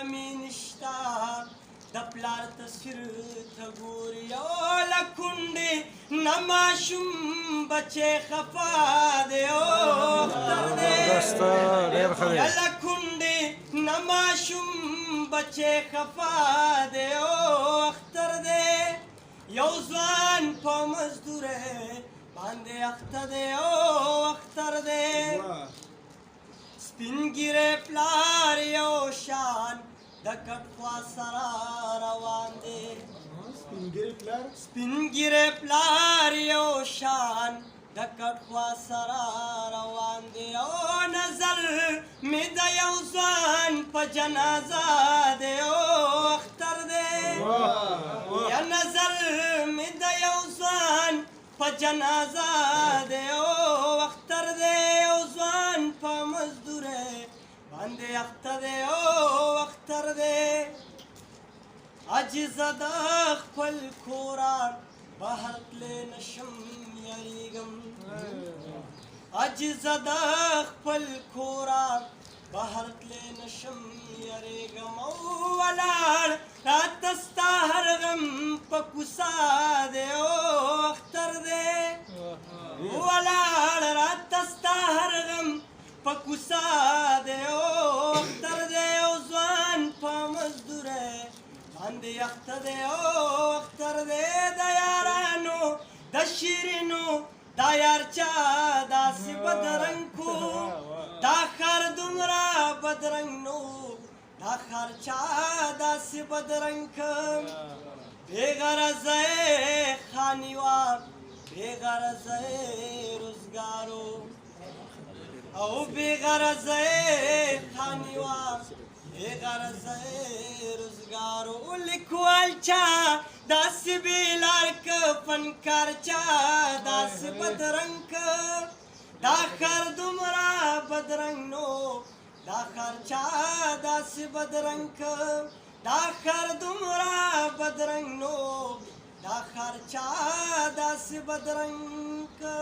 نشتا د پلار تصویر ته ګوري او له کونډې نه ماشوم بچی خفا دی او اختر دی له کونډې نه ماشوم بچی خفا دی او اختر دی یو ځوان په مزدورۍ باندې اخته دی او اختر دی سپین ږیری پلار یو شان د کټ خوا سره روان دی سپین ږیری پلار یو شان د کټ خوا سره روان دی او نظر مې د یو ځوان په جنازه دی او اختر دی یا نظر مې د یو ځوان په جنازه دی او اختر دی یو ځوان په مزدورۍ باندې اخته دی او اختر دی عاجزه د خپل کوره بهر تللی نشم یریږم عاجزه د خپل کوره بهر تللی نشم یریږم او ولاړ راته ستا هر غم په کوڅه دی او اختر دی ولاړ راته ستا هر غم په کوڅه دی او اختر دی او ځوان په مزدورۍ باندې اخته دی او اختر دی د یارانو د شیرینو دا یار چا داسې بدرنګ کو دا ښار دومره بدرنګ نو دا ښار چا داسې بدرنګ کړ بې غرضه خانیوار بې غرضه روزګارو او بې غرضه خانیوار بې غرضه روزګارو لیکوال چا داسې بېلار که فنکار چا داسې بدرنګ که دا ښار دومره بدرنګ نو دا ښار چا داسې بدرنګ که دا ښار دومره بدرنګ نو دا ښار چا داسې بدرنګ که